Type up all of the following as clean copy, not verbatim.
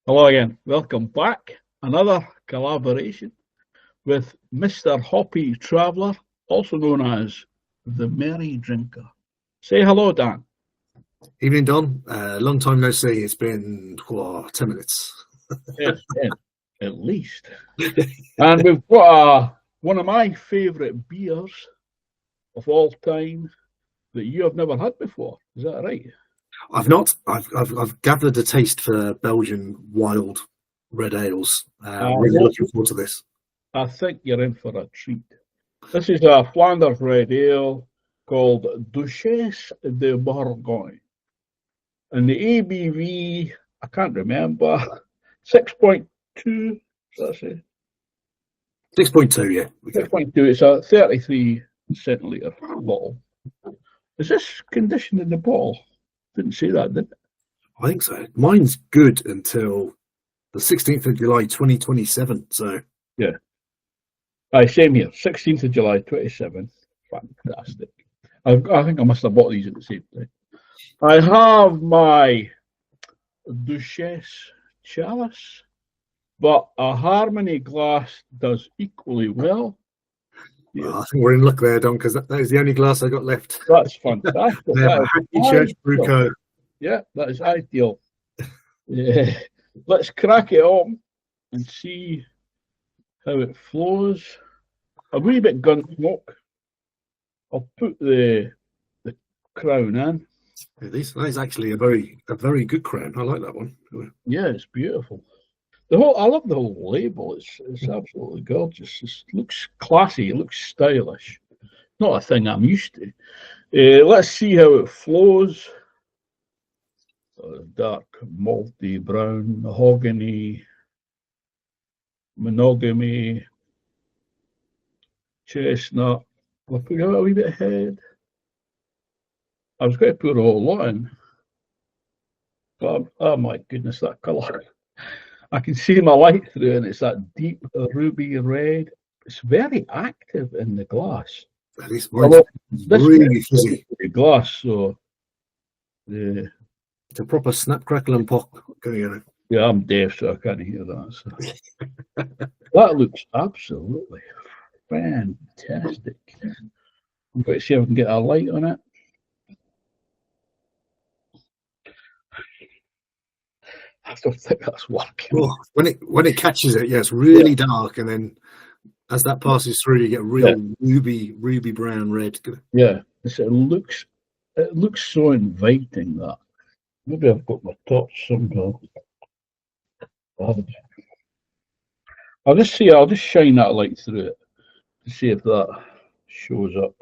Hello again. Welcome back. Another collaboration with Mr. Hoppy Traveller, also known as the Merry Drinker. Say hello, Dan. Evening, Don. Long time no see. It's been 10 minutes. Yes, at least. And we've got one of my favourite beers of all time that you have never had before. Is that right? I've not. I've gathered a taste for Belgian wild red ales. Really looking forward to this. I think you're in for a treat. This is a Flanders red ale called Duchesse de Bourgogne. And the ABV, I can't remember, 6.2, that's it. 6.2, yeah. 6.2, it's a 33 centilitre bottle. Is this conditioned in the bottle? Didn't see that, did it? I think so. Mine's good until the 16th of July, 2027. So yeah. Same here, 16th of July, 27. Fantastic. I think I must have bought these at the same time. I have my Duchesse chalice, but a Harmony glass does equally well. Yeah. I think we're in luck there, Don, because that is the only glass I got left. That's fantastic. Yeah, that is ideal. Yeah. Let's crack it on and see how it flows. A wee bit gun smoke. I'll put the crown in. Yeah, that is actually a very good crown. I like that one. Yeah, it's beautiful. I love the whole label. It's absolutely gorgeous. It looks classy. It looks stylish. Not a thing I'm used to. Let's see how it flows. Dark, malty, brown, mahogany, monogamy, chestnut. I'll put a wee bit ahead. I was going to put a whole lot in, but oh my goodness, that colour. I can see my light through, and it's that deep ruby red. It's very active in the glass. That is really fizzy. Glass, so yeah. It's a proper snap, crackle, and pop going on. Yeah, I'm deaf, so I can't hear that. So. That looks absolutely fantastic. I'm going to see if I can get a light on it. I don't think that's working. Well, when it catches it, yeah, it's really dark, and then as that passes through, you get real ruby brown red. Yeah, it looks so inviting that. Maybe I've got my torch somewhere. I'll just shine that light through it to see if that shows up.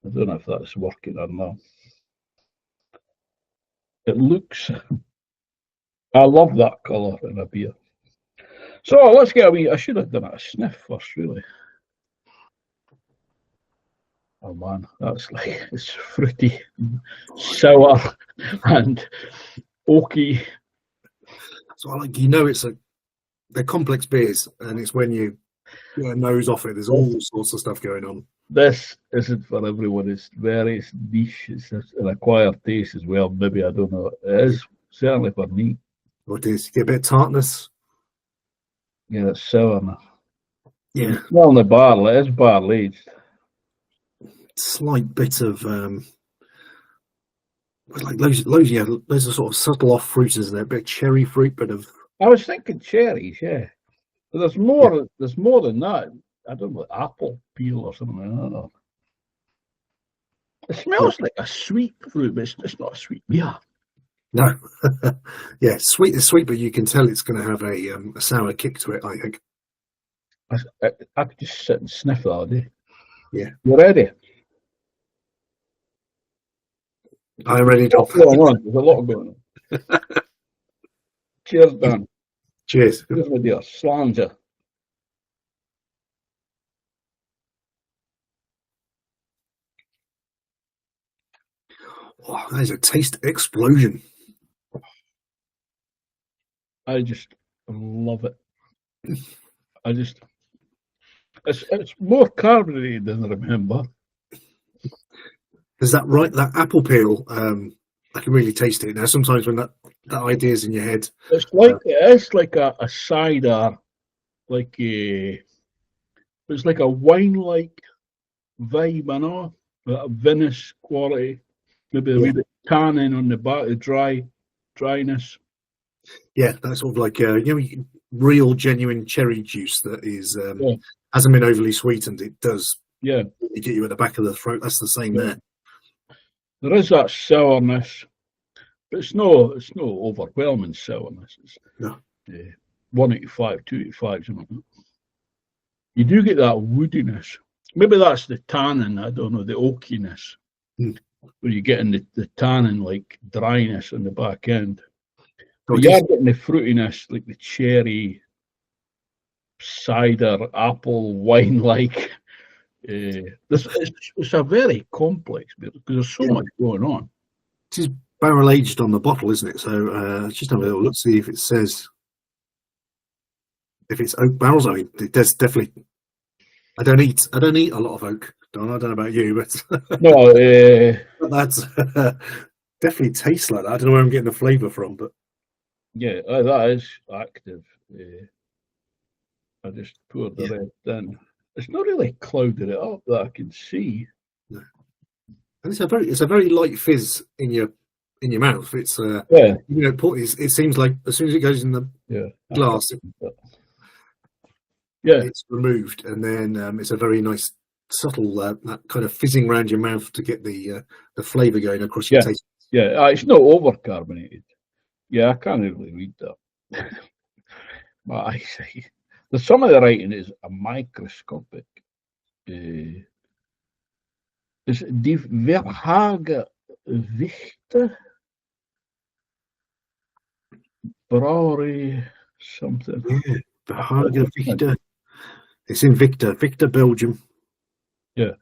I don't know if that's working or not. It looks. I love that colour in a beer. So let's get a wee. I should have done a sniff first, really. Oh man, that's like it's fruity, sour, and oaky. So they're complex beers, and it's when you get a nose off it. There's all sorts of stuff going on. This isn't for everyone. It's very niche. It's an acquired taste as well. Maybe, I don't know. It is certainly for me. What is? Get a bit of tartness. Yeah, it's sour enough. Yeah. Well, in the barley, it is barley aged. Slight bit of like those are sort of subtle off fruit, isn't there? A bit of cherry fruit, bit of. I was thinking cherries, yeah. But there's more. Yeah. There's more than that. I don't know, apple peel or something. I don't know. It smells like a sweet fruit, but it's not a sweet beer. No. Yeah, sweet is sweet, but you can tell it's going to have a sour kick to it, I think. I could just sit and sniff that all day. Yeah. You ready? I'm ready. There's a lot going on. Cheers, Dan. Cheers. Cheers, my dear. Slanger. Wow, that is a taste explosion. I just love it. It's more carbonated than I remember. Is that right? That apple peel, I can really taste it. Now, sometimes when that that idea's in your head. It's like a cider, like it's like a wine-like vibe, I know, a Venice quality, maybe a wee bit tannin on the back, the dryness. Yeah, that's sort of like real genuine cherry juice that is hasn't been overly sweetened. It does get you at the back of the throat. That's the same there. There is that sourness, but it's no overwhelming sourness. It's 185, 285, something like that. You do get that woodiness. Maybe that's the tannin, I don't know, the oakiness. Where you're getting the tannin like dryness on the back end. But you are getting the fruitiness, like the cherry, cider, apple, wine like. It's a very complex beer because there's so much going on. It is barrel aged on the bottle, isn't it? So just have a little look, see if it says if it's oak barrels. I mean, it does definitely. I don't eat a lot of oak, Don. I don't know about you, but no, that's definitely tastes like that. I don't know where I'm getting the flavour from, but yeah, that is active. I just poured the red in. It's not really clouded it up that I can see. No. And it's a very light fizz in your mouth. It's it seems like as soon as it goes in the glass, it's removed, and then it's a very nice subtle that kind of fizzing around your mouth to get the flavour going across your taste. Yeah, it's not overcarbonated. Yeah, I can't really read that. But I say, some of the writing is a microscopic. Is die Verhagen Wichte Brewery something? Yeah, Verhagen Wichte. It's in Victor, Belgium. Yeah.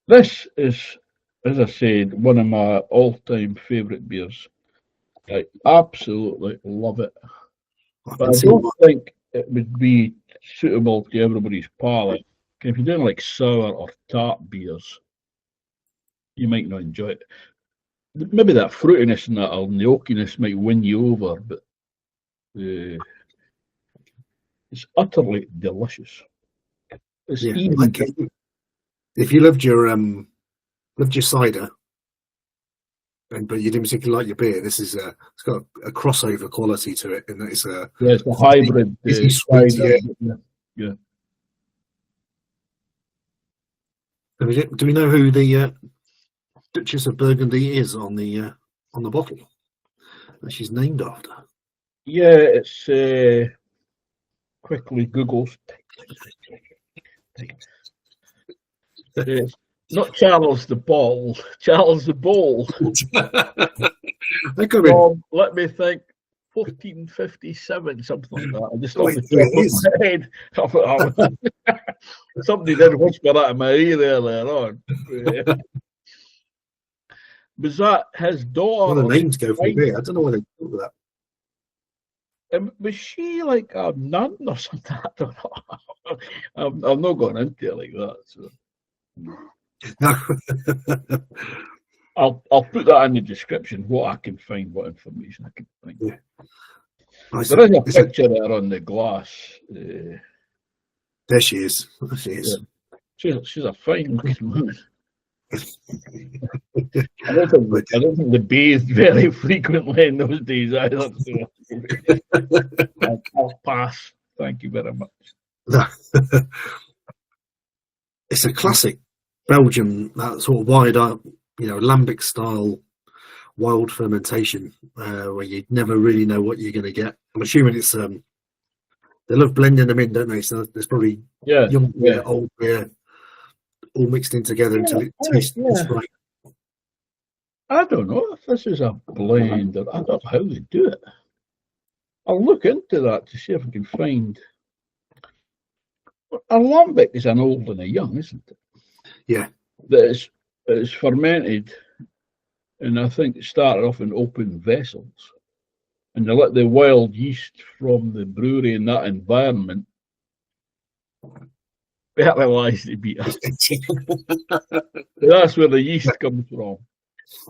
This is, as I said, one of my all-time favourite beers. I absolutely love it. But I don't think it would be suitable to everybody's palate. If you're doing like sour or tart beers, you might not enjoy it. Maybe that fruitiness and that and the oakiness might win you over, but it's utterly delicious. It's even. If you loved your cider, but you didn't particularly like your beer, this is it's got a crossover quality to it, and it's a it's a hybrid. Cider. Yeah. Do we know who the Duchesse of Burgundy is on the bottle that she's named after? Yeah, it's quickly Google's. Not Charles the Ball, Charles the Bowl. Let me think, 1457, something like that. I just off the top of my head. Somebody did whisper that in my ear earlier on. Was that his daughter? Well, the names go for me. I don't know why they do that. Was she like a nun or something? I don't know. I'm not going into it like that. So. I'll put that in the description. What I can find, what information I can find. Yeah. There is a picture there on the glass. There she is. Yeah. She's a fine looking woman. I don't think they bathed very frequently in those days either. So I'll pass. Thank you very much. It's a classic Belgian, that sort of wide up, lambic style wild fermentation, where you never really know what you're going to get. I'm assuming it's they love blending them in, don't they? So there's probably young beer, old beer, all mixed in together until it tastes just right. I don't know if this is a blend, or I don't know how they do it. I'll look into that to see if I can find. A lambic is an old and a young, isn't it? Yeah. That is fermented, and I think it started off in open vessels, and they let the wild yeast from the brewery in that environment fertilise the beer. That's where the yeast comes from.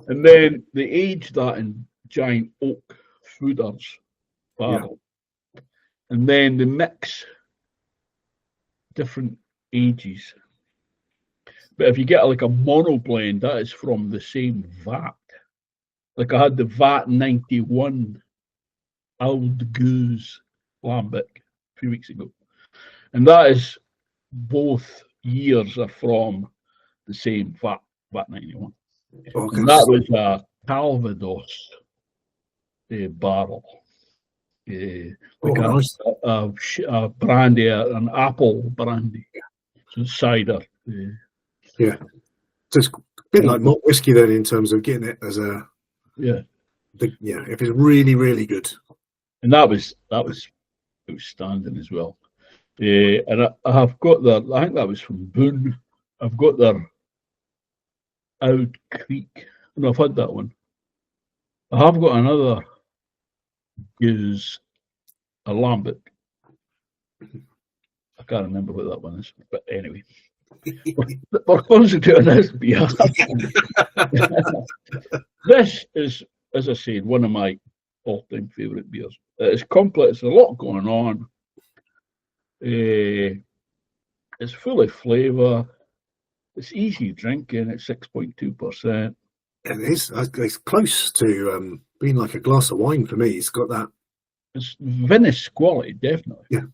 And then they age that in giant oak foeders barrel. And then they mix different ages. But if you get like a mono blend, that is from the same vat. Like I had the VAT 91 Old Goose Lambic a few weeks ago. And that is, both years are from the same VAT 91. Okay. And that was a Calvados barrel. Like nice. a brandy, an apple brandy. So cider. Yeah. So it's a bit like malt whiskey then in terms of getting it as a if it's really, really good. And that was outstanding as well. And I have got their, I think that was from Boone. I've got their Oud Creek, and I've had that one. I have got another Goose, a lambic. I can't remember what that one is, but anyway. We're concentrating on this beer. This is, as I said, one of my all-time favourite beers. It's complex, there's a lot going on. It's full of flavour. It's easy drinking at 6.2%. It is. It's close to being like a glass of wine for me. It's got that. It's Venice quality, definitely. Yeah.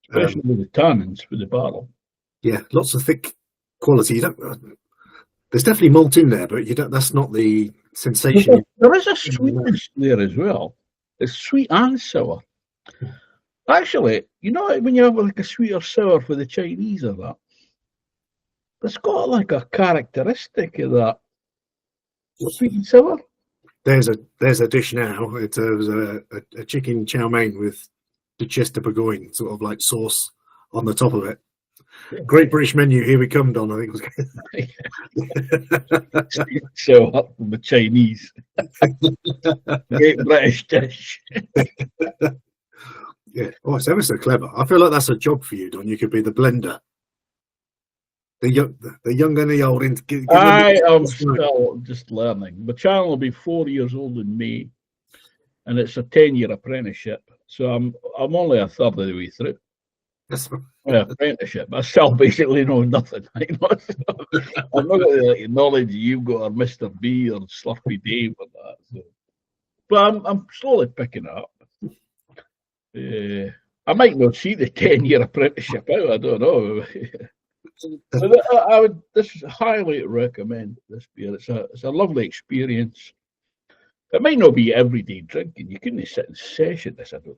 Especially with the tannins for the barrel. Yeah, lots of thick quality. You don't. There's definitely malt in there, but you don't. That's not the sensation. There is a sweetness there as well. It's sweet and sour. Actually, you know when you have like a sweet or sour for the Chinese or that, it's got like a characteristic of that sweet and sour. There's a dish now. It was a chicken chow mein with Duchesse de Bourgogne, sort of like sauce on the top of it. Great British menu. Here we come, Don. I think. So up from the Chinese. Great British dish. Yeah. Oh, it's ever so clever. I feel like that's a job for you, Don. You could be the blender. The young and the old. I am still just learning. My child will be 4 years old in May, and it's a 10-year apprenticeship. So I'm only a third of the way through. That's my apprenticeship. I still basically know nothing. I'm not got the knowledge you've got, or Mr. B or Slurpy Dave or that. So. But I'm slowly picking it up. I might not see the 10-year apprenticeship out. I don't know. I would highly recommend this beer. It's a lovely experience. It might not be everyday drinking. You couldn't sit in session this, I don't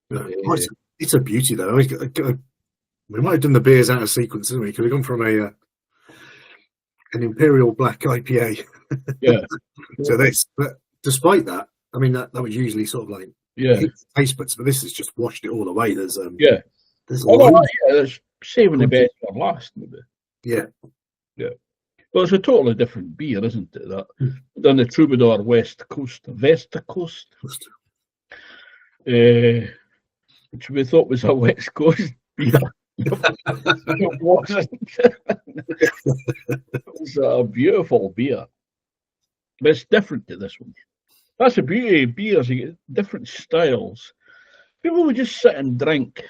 think. It's a beauty though. We might have done the beers out of sequence, didn't we? Could have gone from an Imperial Black IPA to this. But despite that, I mean that was usually sort of like taste buds, but this has just washed it all away. There's there's saving the best for last, maybe. Yeah. Well, it's a totally different beer, isn't it? That than the Troubadour West Coast, which we thought was a West Coast beer. It wasn't. It was a beautiful beer, but it's different to this one. That's the beauty of beers. You get different styles. People would just sit and drink.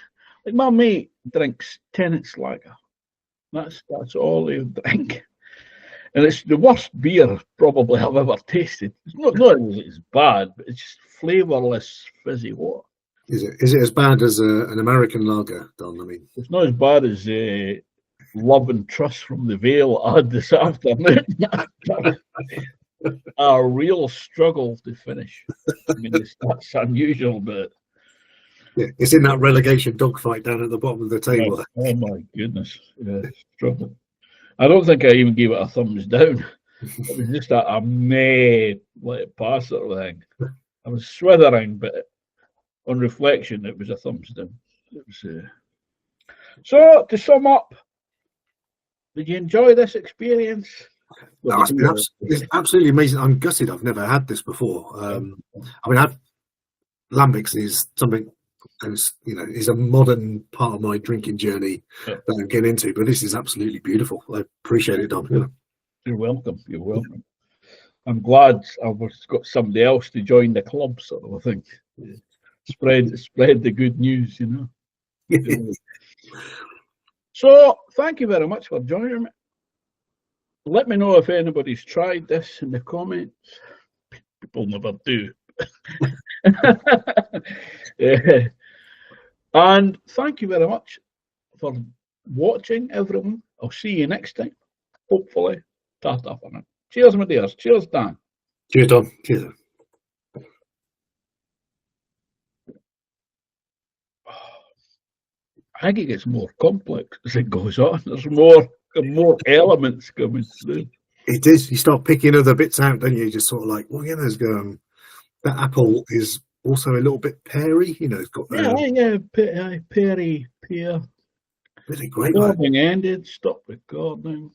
Like my mate drinks Tennent's lager. That's all they drink. And it's the worst beer probably I've ever tasted. It's not that it's bad, but it's just flavourless, fizzy water. Is it as bad as an American lager, Don? I mean, it's not as bad as Love and Trust from the Vale I had this afternoon. A real struggle to finish. I mean, that's unusual, but it's in that relegation dogfight down at the bottom of the table. Oh my goodness, struggle. I don't think I even gave it a thumbs down. It was just a meh, let it pass sort of thing. I was swithering, but on reflection, it was a thumbs down. It was, So, to sum up, did you enjoy this experience? No, it's absolutely amazing. I'm gutted I've never had this before. I mean, lambics is something is a modern part of my drinking journey that I'm getting into, but this is absolutely beautiful. I appreciate it, Don. You're welcome. You're welcome. I'm glad I've got somebody else to join the club, sort of a thing. Spread the good news, you know. So, thank you very much for joining me. Let me know if anybody's tried this in the comments. People never do. And thank you very much for watching, everyone. I'll see you next time. Hopefully. Ta-ta for now. Cheers, my dears. Cheers, Dan. Cheers, Don. Cheers. I think it gets more complex as it goes on. There's more elements coming through. It is. You start picking other bits out, don't you? Just sort of like, well, yeah, there's that apple is also a little bit peary. You know, it's got Peary, pear. really great. Recording ended. Stop recording.